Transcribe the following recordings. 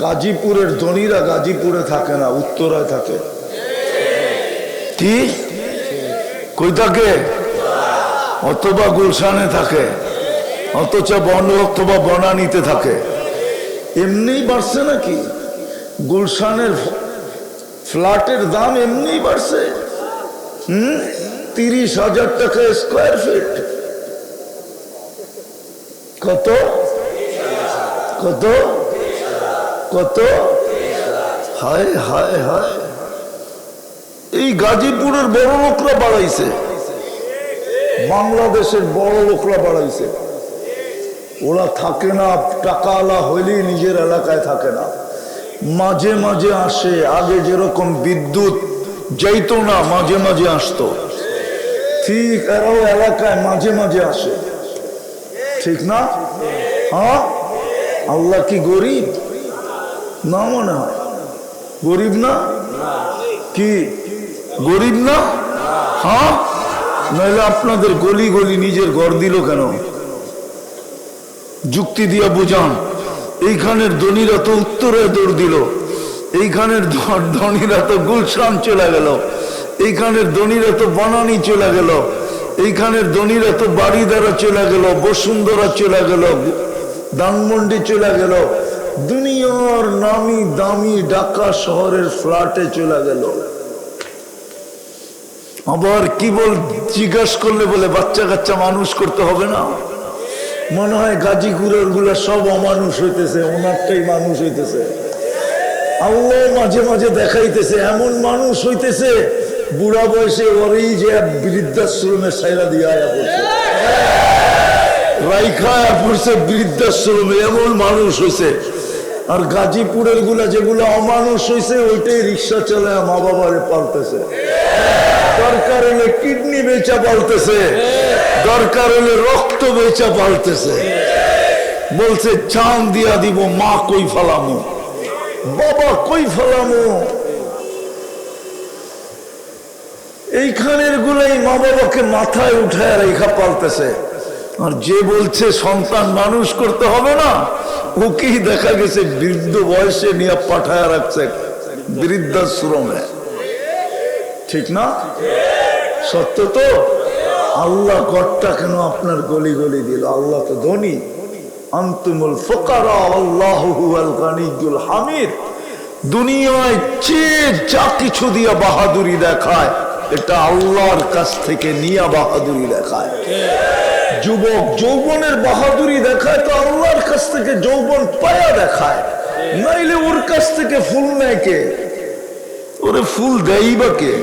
গাজীপুরের ধনীরা গাজীপুরে থাকে না, উত্তরায় থাকে। কি কই থাকে? অথবা গুলশানে থাকে, অথচ বন অথবা বনানীতে থাকে। এমনি বাড়ছে নাকি? গুলশানের ফ্ল্যাটের দাম এমনি বাড়ছে। 30,000 টাকা স্কোয়ার ফিট। কত কত কত? হায় হায় হায়, এই গাজীপুরের বড় লোকরা বাড়াইছে, বাংলাদেশের বড় লোকরা বাড়াইছে। ওরা থাকে না, টাকাওয়ালা হইলেই নিজের এলাকায় থাকে না, মাঝে মাঝে আসে। আগে যেরকম বিদ্যুৎ যাইতো না, মাঝে মাঝে আসতো, ঠিক এরাও এলাকায় মাঝে মাঝে আসে, ঠিক না? হ্যাঁ, আল্লাহ কি গরিব না? মনে হয় গরিব না? কি গরিব না? হ্যাঁ, নইলে আপনাদের গলি গলি নিজের ঘর দিল কেন? যুক্তি দিয়া বুঝান। এইখানের ধনীরা তো উত্তরে দৌড় দিল, এইখানের ধনীরা তো গুলশান চলে গেল, এইখানের ধনীরা তো বনানী চলে গেল, এইখানের ধনীরা তো বাড়িদারা চলে গেল, বসুন্ধরা চলে গেল, ধানমন্ডি চলে গেল, দুনিয়ার নামি দামি ঢাকা শহরের ফ্ল্যাটে চলে গেল। আবার কি বল জিজ্ঞাসা করলে বলে বাচ্চা কাচ্চা মানুষ করতে হবে না। মনে হয় গাজীপুরের গুলা সব অমানুষ হইতেছে, ওনারটাই মানুষ হইতেছে। আল্লাহ মাঝে মাঝে দেখাইতেছে এমন মানুষ হইতেছে, বুড়া বয়সে ওরই যে বৃদ্ধাশ্রমে সাইরা দিয়ে আয়া পড়ছে, রাইখা আয়া পড়ছে বৃদ্ধাশ্রমে, এমন মানুষ হইছে। আর গাজীপুরের গুলা যেগুলো অমানুষ হইছে, ওইটাই রিক্সা চালায় মা বাবারে পালতেছে। দরকার হলে কিডনি বেচা পালতেছে, দরকার হলে রক্ত বেচা পালতেছে। বলছে চান দিয়া দিব, মা কই ফালামো, বাবা কই ফালামো। এইখানের গুলাই মা বাবাকে মাথায় উঠায় রেখা পালতেছে। আর যে বলছে সন্তান মানুষ করতে হবে না, ওকেই দেখা গেছে বৃদ্ধ বয়সে নিয়ে পাঠায় রাখছে বৃদ্ধাশ্রমে, ঠিক না? সত্য তো? আল্লাহ ঘরটা কেন আপনার গলি গলি দিল? আল্লাহ তো ধনী। আনতুমুল ফুকারা আল্লাহু হুয়াল গানিয়্যুল হামিদ। দুনিয়ায় যে যা কিছু দিয়া বাহাদুরি দেখায়, এটা আল্লাহর কাছ থেকে নিয়া বাহাদুরি দেখায়। যুবক যৌবনের বাহাদুরি দেখায় তো আল্লাহর কাছ থেকে যৌবন পায়া দেখায়, নাইলে ওর কাছ থেকে ফুল নেয় কে? ওরে ফুল দেয় বা কে?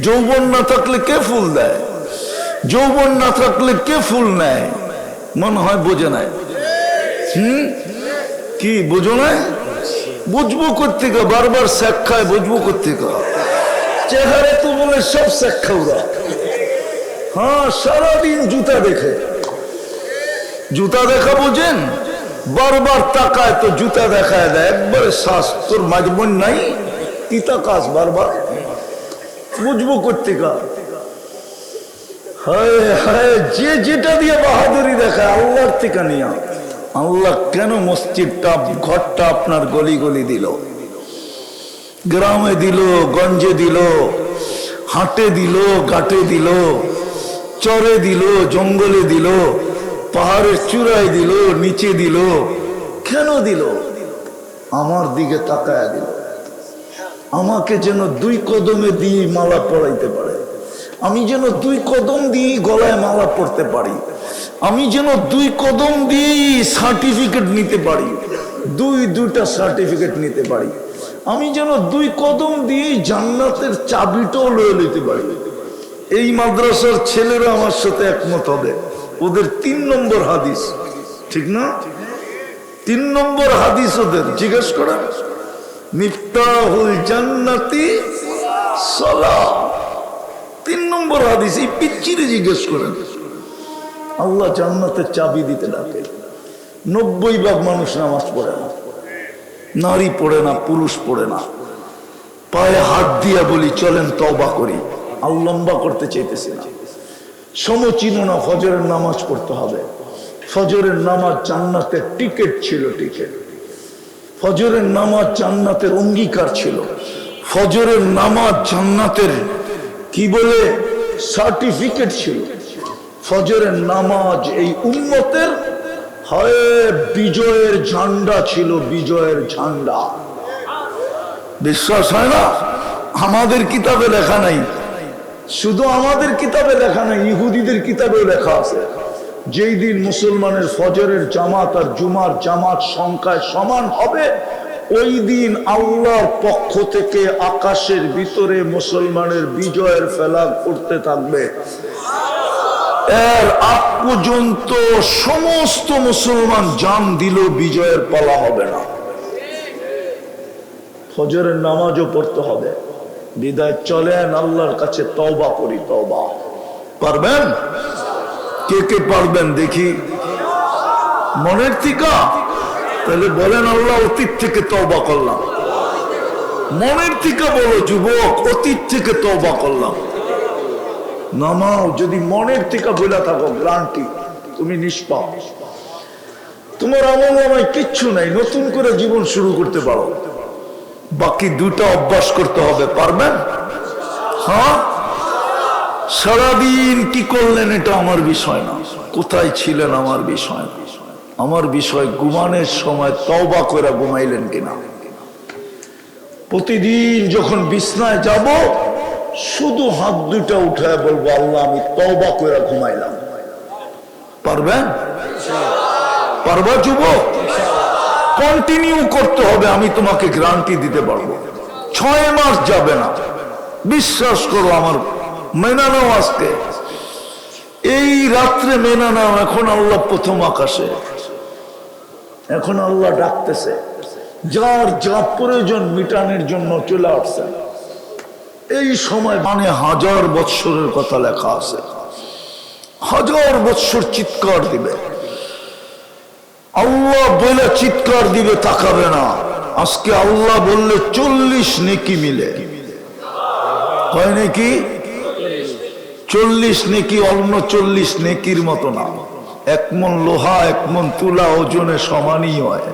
যৌবন না থাকলে কে ফুল দেয়? যৌবন না থাকলে কে ফুল নেয়? মনে হয় বোঝে নাই। কি বোঝো নাই? বুঝবো কোত্থেকে? বারবার শেখ খায়, বুঝবো কোত্থেকে? চেহারা তো বলে সব শেখ খাওয়া। হ্যাঁ, সারাদিন জুতা দেখে, জুতা দেখা বোঝেন? বারবার তাকায় তো জুতা দেখায় দেয়, একবারে শ্বাস তোর মাজমন নাই, তিতা কাজ বারবার, বুঝবো কোত্থেকে? হায় হায়, যে যেটা দিয়ে বাহাদুরি দেখায় আল্লাহর থেকে নিয়া। আল্লাহ কেন মসজিদটা ঘরটা আপনার গলি গলি দিল, গ্রামে দিল, গঞ্জে দিল, হাটে দিল, ঘাটে দিল, চরে দিল, জঙ্গলে দিল, পাহাড়ের চূড়ায় দিল, নিচে দিল? কেন দিল? আমার দিকে তাকায় দিল, আমাকে যেন 2 কদমে দিয়ে মালা পরাইতে পারে, আমি যেন 2 কদম দিয়ে গলায় মালা পরতে পারি, আমি যেন 2 কদম দিয়ে সার্টিফিকেট নিতে পারি, 2টা সার্টিফিকেট নিতে পারি, আমি যেন 2 কদম দিয়ে জান্নাতের চাবিটাও লয়ে নিতে পারি। এই মাদ্রাসার ছেলেরা আমার সাথে একমত হবে, ওদের 3 নম্বর হাদিস, ঠিক না? 3 নম্বর হাদিস ওদের। জিজ্ঞেস করা, মিফতাহুল জান্নাতি সালাহ, 3 নম্বর হাদিস। এই পিচ্চিরে জিজ্ঞেস করেন, আল্লাহ জান্নাতের চাবি দিতে ডাকে। 90% মানুষ নামাজ পড়ে না, নারী পড়ে না, পুরুষ পড়ে না। পায়ে হাত দিয়া বলি চলেন তওবা করি, আর লম্বা করতে চাইতেছি না। সমচিন না, ফজরের নামাজ পড়তে হবে। ফজরের নামাজ জান্নাতের টিকিট ছিল, টিকিট। ফজরের নামাজ জান্নাতের অঙ্গীকার ছিল, ফজরের নামাজ জান্নাতের কি বলে সার্টিফিকেট ছিল। ফজরের নামাজ এই উম্মতের হয় বিজয়ের ঝান্ডা ছিল, বিজয়ের ঝান্ডা। বিশ্বাস হয় না? আমাদের কিতাবে লেখা নাই, শুধু আমাদের কিতাবে লেখা নাই, ইহুদিদের কিতাবেও লেখা আছে। যেই দিন মুসলমানের ফজরের জামাত আর জুমার জামাত সংখ্যায় সমান হবে, ওই দিন আল্লাহর পক্ষ থেকে আকাশের ভিতরে মুসলমানের বিজয়ের ফেলা করতে থাকবে। এর আগ পর্যন্ত সমস্ত মুসলমান জান দিল, বিজয়ের পালা হবে না। ফজরের নামাজও পড়তে হবে। বিদায় চলেন আল্লাহর কাছে তওবা করি। তওবা পারবেন? কে কে পারবেন দেখি মনের থেকে? তাহলে বলেন, আল্লাহ অতীত থেকে তওবা করলাম। মনের থেকে বলো যুবক, অতীত থেকে তওবা করলাম। নামাও যদি মনের থেকে বলে থাকো, গ্রান্টি তুমি নিষ্পাপ, তোমার আমলনামায় কিচ্ছু নাই, নতুন করে জীবন শুরু করতে পারো। বাকি দুটা অভ্যাস করতে হবে। পারবেন? হ্যাঁ। সারাদিন কি করলেন এটা আমার বিষয় না, কোথায় ছিলেন আমার বিষয় না। আমার বিষয় ঘুমানোর সময় তওবা করে ঘুমাইলেন কিনা। প্রতিদিন যখন বিছনায় যাব, শুধু হাত দুটা উঠায় বলবো, আল্লাহ আমি তওবা করে ঘুমাইলাম। পারবেন? পারবা যুবক? কন্টিনিউ করতে হবে, আমি তোমাকে গ্যারান্টি দিতে পারবো। 6 মাস যাবে না, বিশ্বাস করো আমার। মেনে নাও আজকে, এই রাত্রে মেনে নাও। এখন আল্লাহ প্রথম আকাশে, এখন আল্লাহ ডাকতেছে, যার যা প্রয়োজন মিটানোর জন্য চলে আসছে। এই সময় মানে 1000 বৎসরের কথা লেখা আছে। 1000 বৎসর চিৎকার দিবে আল্লাহ, বলে চিৎকার দিবে, তাকাবে না। আজকে আল্লাহ বললে 40 নেকি মিলে, হয় নাকি? 40 নেকি অন্য 40 নেকির মতো না। 1 মণ লোহা 1 মণ তুলা ওজনে সমানই হয়,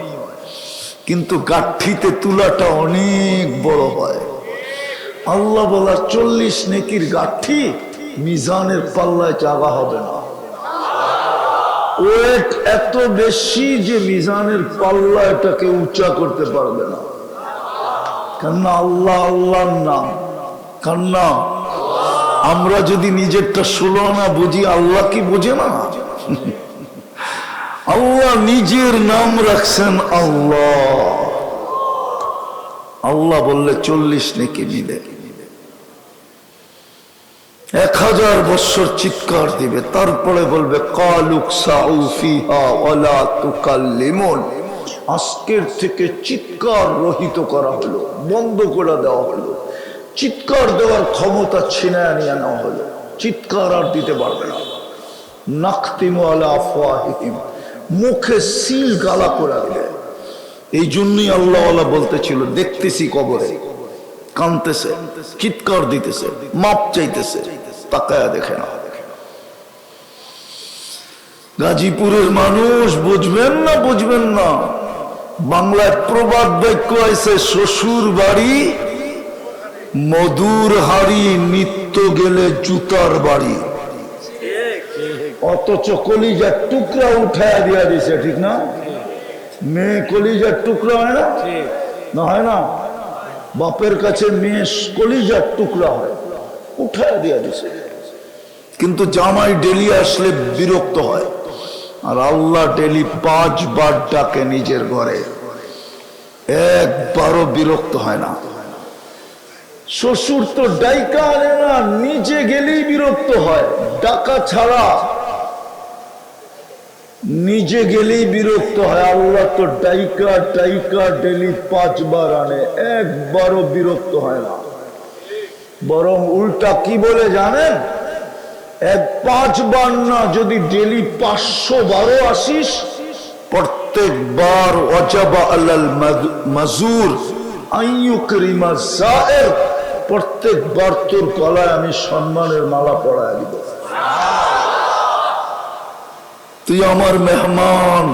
কিন্তু গাঠিতে তুলাটা অনেক বড় হয়। আল্লাহ বলা 40 নেকির গাঠি মিজানের পাল্লায় জাগা হবে না। ওয়েট এত বেশি যে মিজানের পাল্লা এটাকে উঁচা করতে পারবে না। কেননা আল্লাহ আল্লাহর নাম। কেননা আমরা যদি নিজেরটা 16 আনা বুঝি, আল্লাহ কি বুঝে না? আল্লাহ নিজের নাম রাখছেন আল্লাহ। আল্লাহ বললে 40 নেকি মিলে। 1000 বৎসর চিৎকার দিবে, তারপরে বলবে কালুক সাউ ফিহা ওয়ালা তুকাল্লিমুন। আজকের থেকে চিৎকার রহিত করা হলো, বন্ধ করে দেওয়া হলো। চিৎকার দেওয়ার ক্ষমতা ছিনায় নিয়ে নেওয়া হলো, চিৎকার আর দিতে পারবে না। নাখতিমু আলা আফওয়াহিহিম, মুখে সিল গালা করে দিবে। এই জন্যই আল্লাহ বলতেছিল, দেখতেছি কবরে কাঁদতেছে, চিৎকার দিতেছে, মাপ চাইতেছে, তাকায়া দেখে না। গাজীপুরের মানুষ বুঝবেন না, বুঝবেন না। বাংলায় প্রবাদ বাক্য আছে, শ্বশুর বাড়ি মধুর হাড়ি, নিত্য গেলে জুতার বাড়ি। অথচ কলিজার টুকরা উঠায় দিয়া দিছে, ঠিক না? মেয়ে কলিজার টুকরা হয় না? না হয় না? বাপের কাছে মেয়ে কলিজার টুকরা হয়, উঠায় দিয়া দিছে। কিন্তু জামাই ডেলি আসলে বিরক্ত হয়, আর আল্লাহ ডেলি 5 বার ডাকে নিজের ঘরে, একবারও বিরক্ত হয় না। শ্বশুর তো ডাইকা আনে না, নিজে গেলেই বিরক্ত হয়। ডাকা ছাড়া নিজে গেলেই বিরক্ত হয়। আল্লাহ তো ডাইকা ডাইকা ডেলি 5 বার আনে, একবারও বিরক্ত হয় না। বরং উল্টা কি বলে জানেন? 5 বার না, যদি ডেলি 500 বারও আসিস, প্রত্যেকবার ওয়াজাবা আলাল মাজুর আইয়ুকরিমা যায়ের, প্রত্যেকবার তোর গলায় আমি সম্মানের মালা পরায় দিব। তুই আমার মেহমান,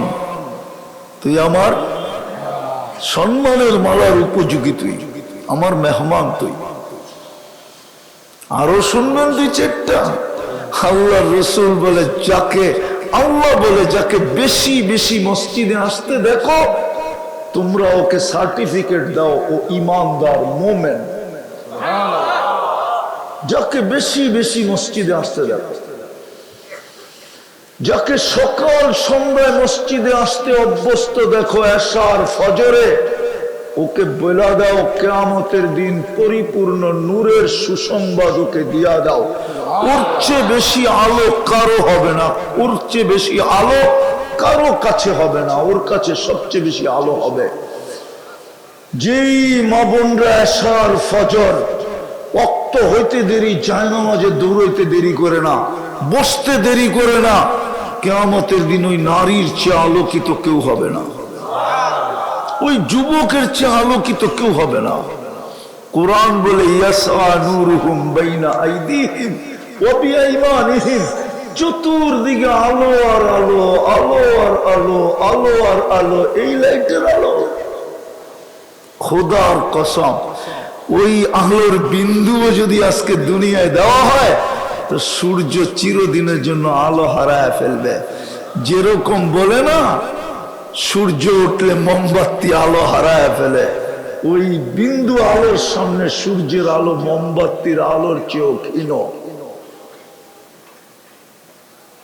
তুই আমার সম্মানের মালার উপযোগী তুই, আমার মেহমান তুই। আরো শুনবেন দুই চারটা। আল্লাহ রসুল বলে যাকে, আল্লাহ বলে যাকে বেশি বেশি মসজিদে আসতে দেখো তোমরা ওকে সার্টিফিকেট দাও ও ইমানদার মোমেন। যাকে বেশি বেশি মসজিদে আসতে দেখো, যাকে সকাল সন্ধ্যায় মসজিদে আসতে অভ্যস্ত দেখো এশার ফজরে, ওকে বলা দাও কিয়ামতের দিন পরিপূর্ণ নূরের সুসংবাদ ওকে দিয়া দাও। ওর চেয়ে বেশি আলো কারো হবে না, ওর চেয়ে বেশি আলো কারো কাছে হবে না, ওর কাছে সবচেয়ে বেশি আলো হবে। যেই মা বোনরা এশার ফজর ওয়াক্ত হইতে দেরি, জায়নামাজে দৌড়াইতে দেরি করে না, বসতে দেরি করে না, কিয়ামতের দিন ওই নারীর চেয়ে আলোকিত কেউ হবে না, ওই যুবকের চেয়ে আলোকিত কেউ হবে না। কোরআন বলে ইয়াসআ নূরুহুম বাইনা আইদিহিম ওয়া বিআইমানিহিম, চতুর্দিকে আলো আর আলো, আলো আর আলো, আলো আর আলো, এই লাইটের আলো। খোদার কসম, ওই আলোর বিন্দুও যদি আজকে দুনিয়ায় দেওয়া হয় তো সূর্য চিরদিনের জন্য আলো হারায় ফেলবে। যেরকম বলে না সূর্য উঠলে মোমবাতি আলো হারায় ফেলে, ওই বিন্দু আলোর সামনে সূর্যের আলো মোমবাতির আলোর চেয়েও ক্ষীণ।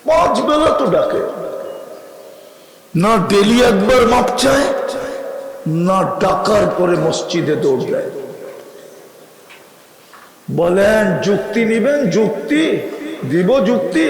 5 বেলা তো ডাকে না, ডেলি একবার মাপ চায় না, ডাকার পরে মসজিদে দৌড় দেয়। বলেন যুক্তি নিবেন? যুক্তি দিব, যুক্তি